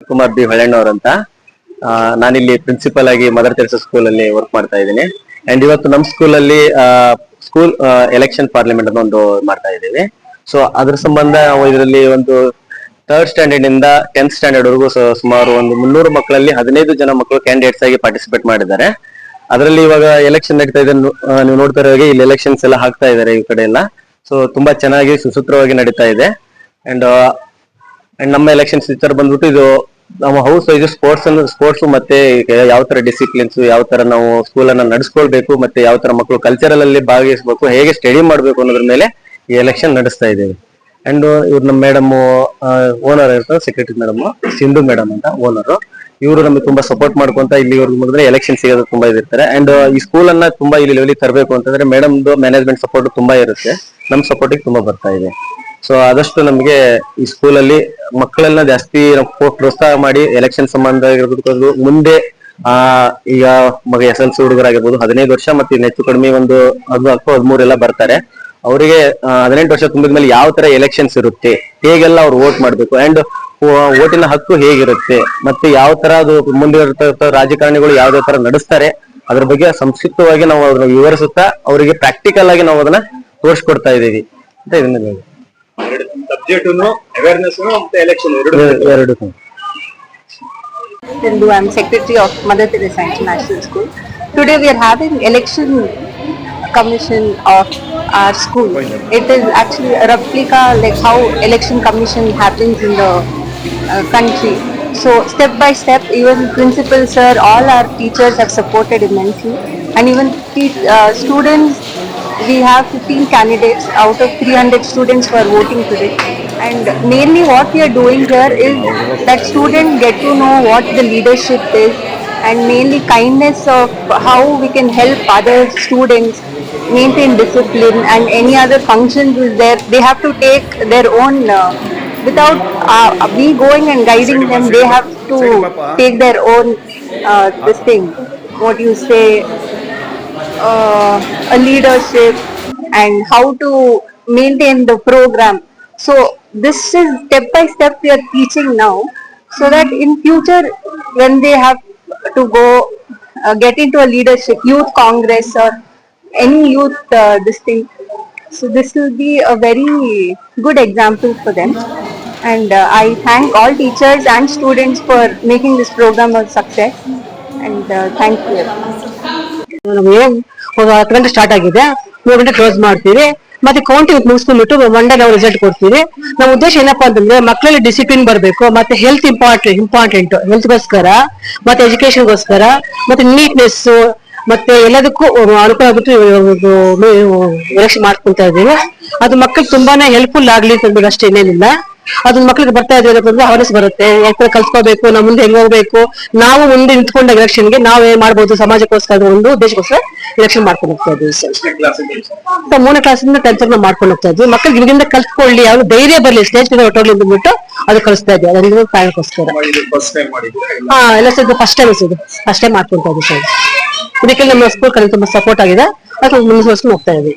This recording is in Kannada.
ಕುಮಾರ್ ಬಿ ಹೊಳೆಣ್ಣವ್ರ ಅಂತ. ನಾನಿಲ್ಲಿ ಪ್ರಿನ್ಸಿಪಲ್ ಆಗಿ ಮದರ್ ತೆರೇಸಾ ಸ್ಕೂಲ್ ಅಲ್ಲಿ ವರ್ಕ್ ಮಾಡ್ತಾ ಇದ್ದೀನಿ. ಅಂಡ್ ಇವತ್ತು ನಮ್ಮ ಸ್ಕೂಲ್ ಅಲ್ಲಿ ಸ್ಕೂಲ್ ಎಲೆಕ್ಷನ್ ಪಾರ್ಲಿಮೆಂಟ್ ಅಂತ ಒಂದು ಮಾಡ್ತಾ ಇದ್ದೀವಿ. ಸೊ ಅದ್ರ ಸಂಬಂಧ ನಾವು ಇದರಲ್ಲಿ ಒಂದು 3rd ಸ್ಟ್ಯಾಂಡರ್ಡ್ ಇಂದ 10th ಸ್ಟ್ಯಾಂಡರ್ಡ್ ವರೆಗೂ ಸುಮಾರು ಒಂದು 300 ಮಕ್ಕಳಲ್ಲಿ 15 ಜನ ಮಕ್ಕಳು ಕ್ಯಾಂಡಿಡೇಟ್ಸ್ ಆಗಿ ಪಾರ್ಟಿಸಿಪೇಟ್ ಮಾಡಿದ್ದಾರೆ. ಅದರಲ್ಲಿ ಇವಾಗ ಎಲೆಕ್ಷನ್ ನಡೀತಾ ಇದೆ. ನೀವು ನೋಡ್ತಾ ಇರೋ ಹಾಗೆ ಇಲ್ಲಿ ಎಲೆಕ್ಷನ್ಸ್ ಎಲ್ಲ ಹಾಕ್ತಾ ಇದ್ದಾರೆ ಈ ಕಡೆ ಎಲ್ಲ. ಸೊ ತುಂಬಾ ಚೆನ್ನಾಗಿ ಸುಸೂತ್ರವಾಗಿ ನಡೀತಾ ಇದೆ. ಅಂಡ್ ನಮ್ಮ ಎಲೆಕ್ಷನ್ ಟೀಚರ್ ಬಂದ್ಬಿಟ್ಟು ಇದು ನಮ್ಮ ಹೌಸ್ ವೈಸ್ ಸ್ಪೋರ್ಟ್ಸ್ ಮತ್ತೆ ಯಾವ ತರ ಡಿಸಿಪ್ಲಿನ್ಸ್, ಯಾವ ತರ ನಾವು ಸ್ಕೂಲ್ ಅನ್ನ ನಡೆಸ್ಕೊಳ್ಬೇಕು, ಮತ್ತೆ ಯಾವ ತರ ಮಕ್ಕಳು ಕಲ್ಚರಲ್ ಅಲ್ಲಿ ಭಾಗವಹಿಸಬೇಕು, ಹೇಗೆ ಸ್ಟಡಿ ಮಾಡ್ಬೇಕು ಅನ್ನೋದ್ರ ಮೇಲೆ ಈ ಎಲೆಕ್ಷನ್ ನಡೆಸ್ತಾ ಇದ್ದೇವೆ. ಅಂಡ್ ಇವ್ರು ನಮ್ಮ ಮೇಡಮ್ ಓನರ್ ಇರ್ತಾರೆ, ಸೆಕ್ರೆಟರಿ ಮೇಡಮ್ ಸಿಂಧು ಮೇಡಮ್ ಅಂತ ಓನರ್. ಇವರು ನಮಗೆ ತುಂಬಾ ಸಪೋರ್ಟ್ ಮಾಡ್ಕೊಂತ ಇಲ್ಲಿವರೆಗೂ ಎಲೆಕ್ಷನ್ ಸಿಗೋದು ತುಂಬಾ ಇದಿರ್ತಾರೆ. ಅಂಡ್ ಈ ಸ್ಕೂಲ್ ಅನ್ನ ತುಂಬಾ ಇಲ್ಲಿ ಲೆವೆಲ್ ತರಬೇಕು ಅಂತಂದ್ರೆ ಮೇಡಮ್ದು ಮ್ಯಾನೇಜ್ಮೆಂಟ್ ಸಪೋರ್ಟ್ ತುಂಬಾ ಇರುತ್ತೆ, ನಮ್ ಸಪೋರ್ಟಿಗೆ ತುಂಬಾ ಬರ್ತಾ ಇದೆ. ಸೊ ಆದಷ್ಟು ನಮಗೆ ಈ ಸ್ಕೂಲ್ ಅಲ್ಲಿ ಮಕ್ಕಳೆಲ್ಲ ಜಾಸ್ತಿ ಪ್ರೋತ್ಸಾಹ ಮಾಡಿ ಎಲೆಕ್ಷನ್ ಸಂಬಂಧ ಇರ್ಬೋದು. ಮುಂದೆ ಈಗ ಮಗ SLC ಹುಡುಗರಾಗಿರ್ಬೋದು 15 ವರ್ಷ ಮತ್ತೆ ಹೆಚ್ಚು ಕಡಿಮೆ ಒಂದು 13 ಎಲ್ಲ ಬರ್ತಾರೆ. ಅವರಿಗೆ 18 ವರ್ಷ ತುಂಬಿದ ಮೇಲೆ ಯಾವ ತರ ಎಲೆಕ್ಷನ್ಸ್ ಇರುತ್ತೆ, ಹೇಗೆಲ್ಲ ಅವ್ರು ವೋಟ್ ಮಾಡ್ಬೇಕು, ಅಂಡ್ ವೋಟಿನ ಹಕ್ಕು ಹೇಗಿರುತ್ತೆ, ಮತ್ತೆ ಯಾವ ತರ ಅದು ಮುಂದೆ ರಾಜಕಾರಣಿಗಳು ಯಾವ್ದೇ ತರ ನಡೆಸ್ತಾರೆ ಅದ್ರ ಬಗ್ಗೆ ಸಂಕ್ಷಿಪ್ತವಾಗಿ ನಾವು ಅದನ್ನ ವಿವರಿಸುತ್ತಾ ಅವರಿಗೆ ಪ್ರಾಕ್ಟಿಕಲ್ ಆಗಿ ನಾವು ಅದನ್ನ ತೋರಿಸ್ಕೊಡ್ತಾ ಇದ್ದೀವಿ ಅಂತ ಇದನ್ನ Sindhu, I am Secretary of Mother Teresa International School. Today we are having election commission of our school. It is actually a replica like how election commission happens in the country. So step by step, even principal sir, all our teachers have supported immensely, and even students. We have 15 candidates out of 300 students who are voting today. And mainly what we are doing here is that students get to know what the leadership is, and mainly kindness of how we can help other students maintain discipline, and any other functions is there. They have to take their own, without we going and guiding them, they have to take their own, this thing, what you say, a leadership and how to maintain the program. So this is step by step we are teaching now, so that in future when they have to go get into a leadership, youth congress or any youth this thing, so this will be a very good example for them. And I thank all teachers and students for making this program a success, and thank you. ನಮಗೆ 10 ಗಂಟೆ ಸ್ಟಾರ್ಟ್ ಆಗಿದೆ, 3 ಗಂಟೆ ಕ್ಲೋಸ್ ಮಾಡ್ತೀವಿ. ಮತ್ತೆ ಕೌಂಟಿಂಗ್ ಮುಗಿಸ್ಕೊಂಡ್ಬಿಟ್ಟು ಮಂಡೇ ನಾವು ರಿಸಲ್ಟ್ ಕೊಡ್ತೀವಿ. ನಮ್ಮ ಉದ್ದೇಶ ಏನಪ್ಪಾ ಅಂತಂದ್ರೆ ಮಕ್ಕಳಲ್ಲಿ ಡಿಸಿಪ್ಲಿನ್ ಬರಬೇಕು, ಮತ್ತೆ ಹೆಲ್ತ್ ಇಂಪಾರ್ಟೆಂಟ್ ಹೆಲ್ತ್ಗೋಸ್ಕರ, ಮತ್ತೆ ಎಜುಕೇಶನ್ಗೋಸ್ಕರ, ಮತ್ತೆ ನೀಟ್ನೆಸ್, ಮತ್ತೆ ಎಲ್ಲದಕ್ಕೂ ಅನುಕೂಲ ಆಗ್ಬಿಟ್ಟು ಎಲೆಕ್ಷನ್ ಮಾಡ್ಕೊಂತ ಇದ್ದೀವಿ. ಅದು ಮಕ್ಕಳಿಗೆ ತುಂಬಾನೇ ಹೆಲ್ಪ್ಫುಲ್ ಆಗ್ಲಿ ಅಂತ ಅಷ್ಟೇ, ಏನೇನಿಲ್ಲ. ಅದು ಮಕ್ಳಿಗೆ ಬರ್ತಾ ಇದೆ ಅಂದ್ರೆ ಅವೇರ್ನೆಸ್ ಬರುತ್ತೆ, ಯಾಕೆ ಕಲ್ತ್ಕೋಬೇಕು, ನಾವು ಮುಂದೆ ಹೆಂಗ್ ಹೋಗ್ಬೇಕು, ನಾವು ಮುಂದೆ ನಿಂತ್ಕೊಂಡ ಎಲೆಕ್ಷನ್ಗೆ ನಾವ್ ಏನ್ ಮಾಡ್ಬೋದು ಸಮಾಜಕ್ಕೋಸ್ಕರ ಒಂದು ಉದ್ದೇಶಕ್ಕೋಸ್ಕರ ಎಲೆಕ್ಷನ್ ಮಾಡ್ಕೊಂಡು ಹೋಗ್ತಾ ಇದ್ವಿ. 3ನೇ ಕ್ಲಾಸಿಂದ 10th ನಾವು ಮಾಡ್ಕೊಂಡು ಹೋಗ್ತಾ ಇದ್ವಿ. ಮಕ್ಕಳಿಗೆ ಇದರಿಂದ ಕಲ್ತ್ಕೊಳ್ಳಿ, ಅವ್ರು ಧೈರ್ಯ ಬರ್ಲಿ, ಸ್ಟೇಜ್ ಮೇಲೆ ಹೊಟ್ಟೋಗ್ಲಿ ಅಂದ್ಬಿಟ್ಟು ಅದು ಕಳಿಸ್ತಾ ಇದ್ವಿ. ಅದರಿಂದ ಕಾರಣಕ್ಕೋಸ್ಕರ ಎಲ್ಲ ಫಸ್ಟ್ ಟೈಮ್ ಮಾಡ್ಕೊಂತ ಇದ್ವಿ ಸರ್. ಇದಕ್ಕೆ ನಮ್ಮ ಸ್ಕೂಲ್ ಕಲಿತು ತುಂಬಾ ಸಪೋರ್ಟ್ ಆಗಿದೆ, ಅದಕ್ಕೆ ಮುಂದುವರ್ಸ್ಕೊಂಡು ಹೋಗ್ತಾ ಇದ್ವಿ.